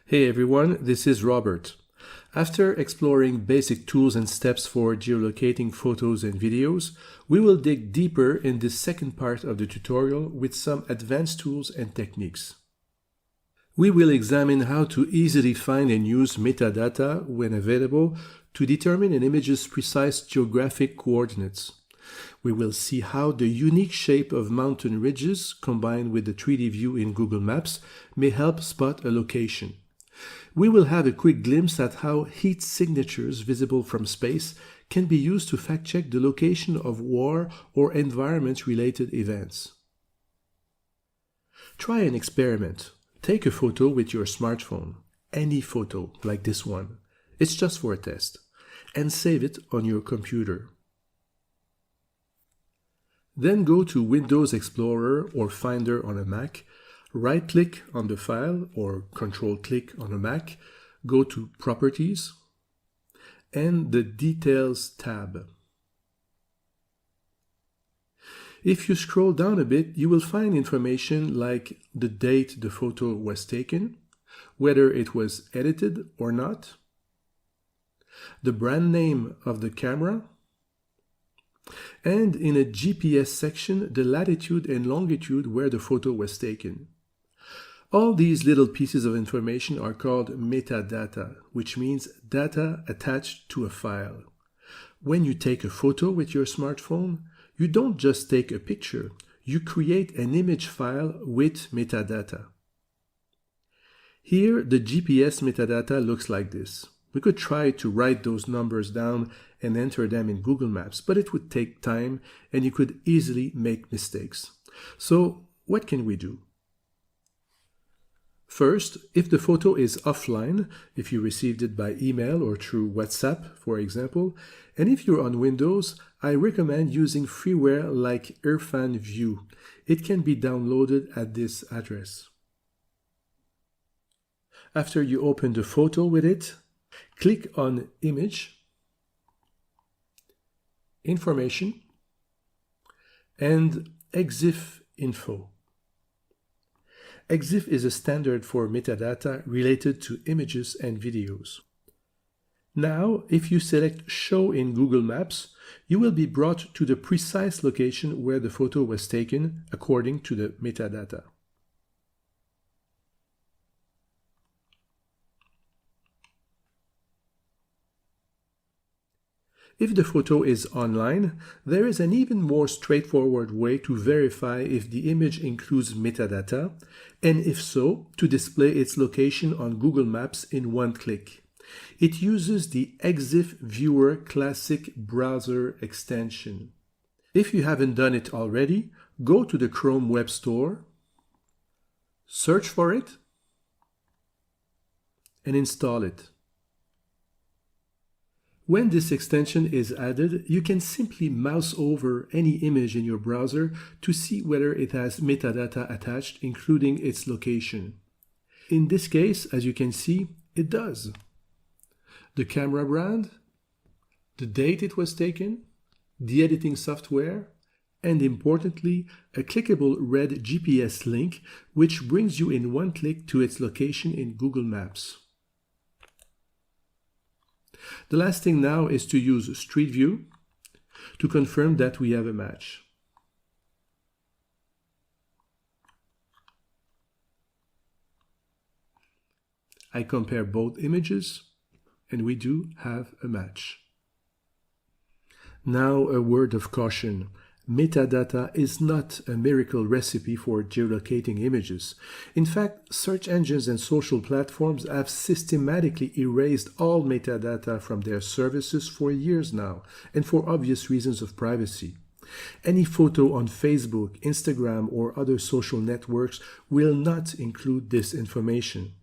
Hey everyone, this is Robert. After exploring basic tools and steps for geolocating photos and videos, we will dig deeper in this second part of the tutorial with some advanced tools and techniques. We will examine how to easily find and use metadata when available to determine an image's precise geographic coordinates. We will see how the unique shape of mountain ridges combined with the 3D view in Google Maps may help spot a location. We will have a quick glimpse at how heat signatures visible from space can be used to fact-check the location of war or environment-related events. Try an experiment. Take a photo with your smartphone, any photo like this one. It's just for a test, and save it on your computer. Then go to Windows Explorer or Finder on a Mac. Right-click on the file or Control-click on a Mac, go to Properties, and the Details tab. If you scroll down a bit, you will find information like the date the photo was taken, whether it was edited or not, the brand name of the camera, and in a GPS section, the latitude and longitude where the photo was taken. All these little pieces of information are called metadata, which means data attached to a file. When you take a photo with your smartphone, you don't just take a picture, you create an image file with metadata. Here, the GPS metadata looks like this. We could try to write those numbers down and enter them in Google Maps, but it would take time and you could easily make mistakes. So, what can we do? First, if the photo is offline, if you received it by email or through WhatsApp, for example, and if you're on Windows, I recommend using freeware like IrfanView. It can be downloaded at this address. After you open the photo with it, click on Image, Information, and EXIF Info. EXIF is a standard for metadata related to images and videos. Now, if you select Show in Google Maps, you will be brought to the precise location where the photo was taken according to the metadata. If the photo is online, there is an even more straightforward way to verify if the image includes metadata, and if so, to display its location on Google Maps in one click. It uses the EXIF Viewer Classic browser extension. If you haven't done it already, go to the Chrome Web Store, search for it, and install it. When this extension is added, you can simply mouse over any image in your browser to see whether it has metadata attached, including its location. In this case, as you can see, it does. The camera brand, the date it was taken, the editing software, and importantly, a clickable red GPS link which brings you in one click to its location in Google Maps. The last thing now is to use Street View to confirm that we have a match. I compare both images and we do have a match. Now a word of caution. Metadata is not a miracle recipe for geolocating images. In fact, search engines and social platforms have systematically erased all metadata from their services for years now, and for obvious reasons of privacy. Any photo on Facebook, Instagram, or other social networks will not include this information.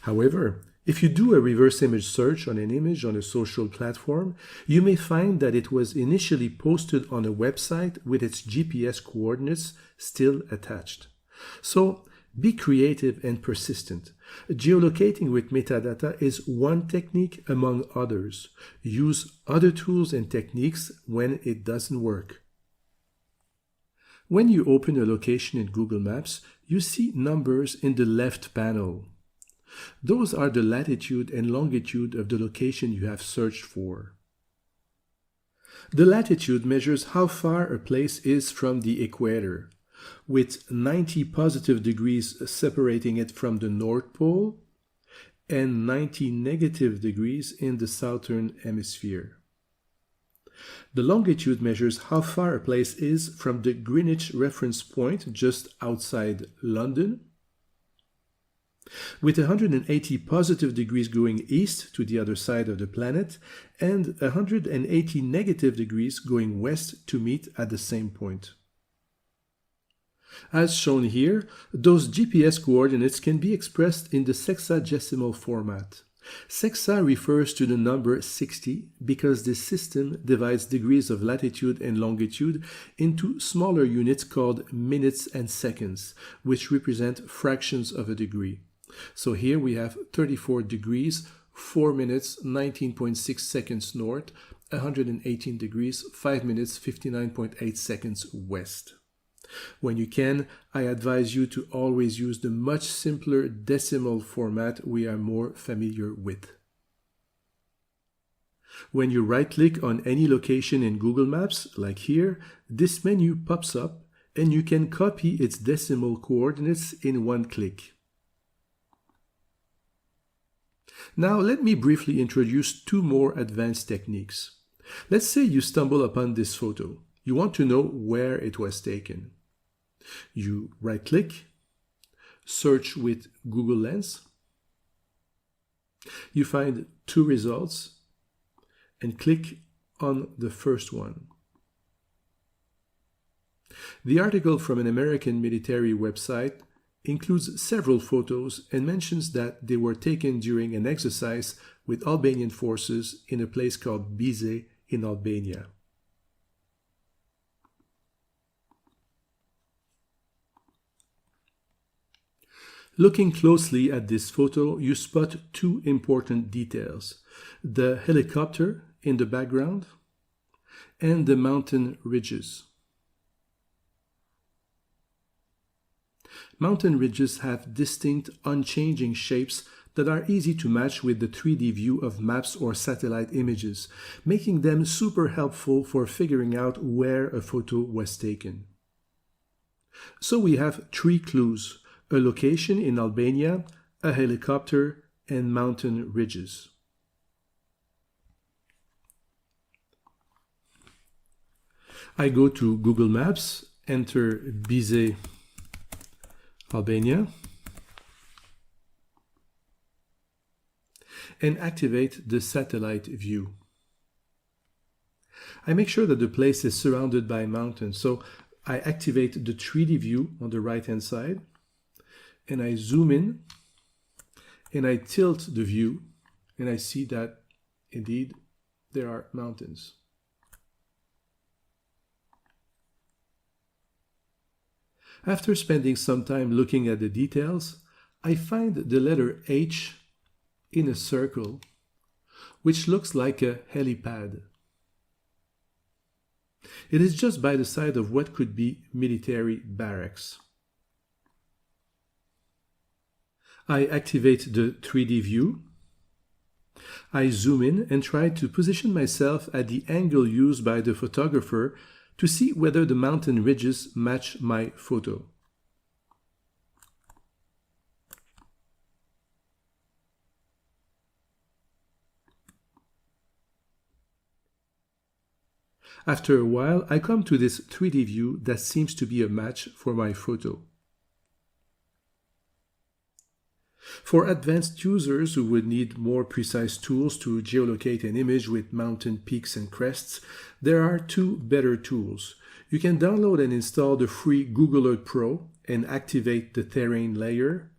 However, if you do a reverse image search on an image on a social platform, you may find that it was initially posted on a website with its GPS coordinates still attached. So, be creative and persistent. Geolocating with metadata is one technique among others. Use other tools and techniques when it doesn't work. When you open a location in Google Maps, you see numbers in the left panel. Those are the latitude and longitude of the location you have searched for. The latitude measures how far a place is from the equator, with 90 positive degrees separating it from the North Pole and 90 negative degrees in the southern hemisphere. The longitude measures how far a place is from the Greenwich reference point just outside London, with 180 positive degrees going east to the other side of the planet and 180 negative degrees going west to meet at the same point. As shown here, those GPS coordinates can be expressed in the sexagesimal format. Sexa refers to the number 60 because this system divides degrees of latitude and longitude into smaller units called minutes and seconds, which represent fractions of a degree. So here we have 34 degrees, 4 minutes, 19.6 seconds north, 118 degrees, 5 minutes, 59.8 seconds west. When you can, I advise you to always use the much simpler decimal format we are more familiar with. When you right-click on any location in Google Maps, like here, this menu pops up and you can copy its decimal coordinates in one click. Now let me briefly introduce two more advanced techniques. Let's say you stumble upon this photo. You want to know where it was taken. You right-click, search with Google Lens. You find two results and click on the first one. The article from an American military website includes several photos and mentions that they were taken during an exercise with Albanian forces in a place called Bize in Albania. Looking closely at this photo, you spot two important details: the helicopter in the background and the mountain ridges. Mountain ridges have distinct, unchanging shapes that are easy to match with the 3D view of maps or satellite images, making them super helpful for figuring out where a photo was taken. So we have three clues: a location in Albania, a helicopter, and mountain ridges. I go to Google Maps, enter Bize, Albania, and activate the satellite view. I make sure that the place is surrounded by mountains, so I activate the 3D view on the right-hand side, and I zoom in, and I tilt the view, and I see that indeed there are mountains. After spending some time looking at the details, I find the letter H in a circle, which looks like a helipad. It is just by the side of what could be military barracks. I activate the 3D view. I zoom in and try to position myself at the angle used by the photographer to see whether the mountain ridges match my photo. After a while, I come to this 3D view that seems to be a match for my photo. For advanced users who would need more precise tools to geolocate an image with mountain peaks and crests, there are two better tools. You can download and install the free Google Earth Pro and activate the terrain layer,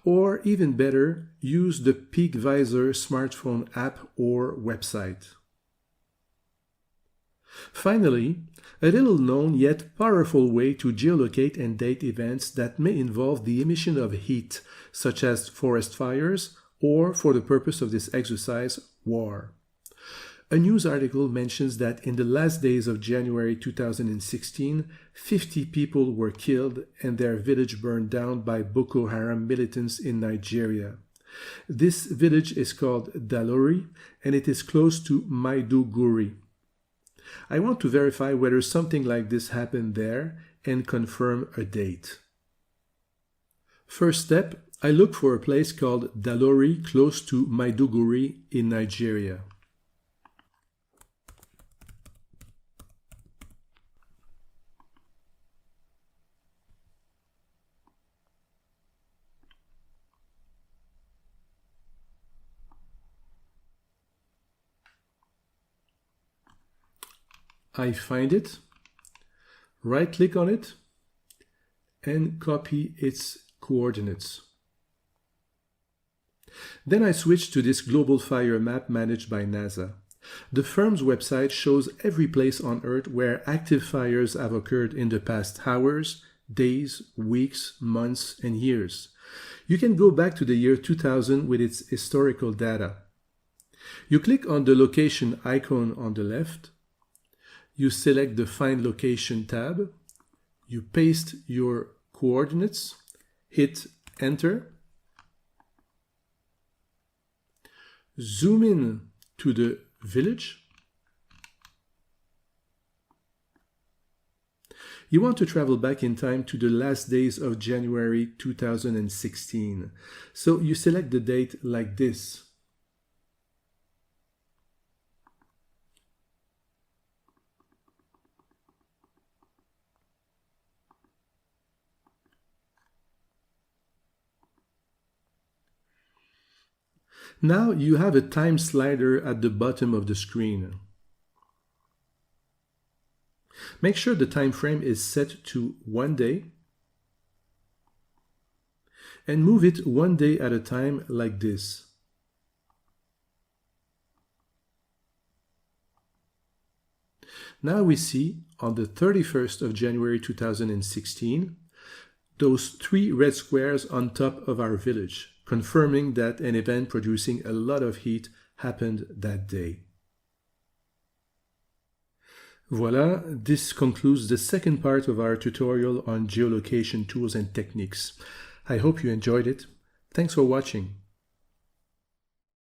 or even better, use the PeakVisor smartphone app or website. Finally, a little known yet powerful way to geolocate and date events that may involve the emission of heat, such as forest fires, or, for the purpose of this exercise, war. A news article mentions that in the last days of January 2016, 50 people were killed and their village burned down by Boko Haram militants in Nigeria. This village is called Dalori and it is close to Maiduguri. I want to verify whether something like this happened there and confirm a date. First step, I look for a place called Dalori close to Maiduguri in Nigeria. I find it, right-click on it, and copy its coordinates. Then I switch to this global fire map managed by NASA. The firm's website shows every place on Earth where active fires have occurred in the past hours, days, weeks, months, and years. You can go back to the year 2000 with its historical data. You click on the location icon on the left. You select the Find Location tab, you paste your coordinates, hit Enter, zoom in to the village. You want to travel back in time to the last days of January 2016, so you select the date like this. Now you have a time slider at the bottom of the screen. Make sure the time frame is set to 1 day and move it 1 day at a time like this. Now we see on the 31st of January 2016 those 3 red squares on top of our village, confirming that an event producing a lot of heat happened that day. Voila, this concludes the second part of our tutorial on geolocation tools and techniques. I hope you enjoyed it. Thanks for watching.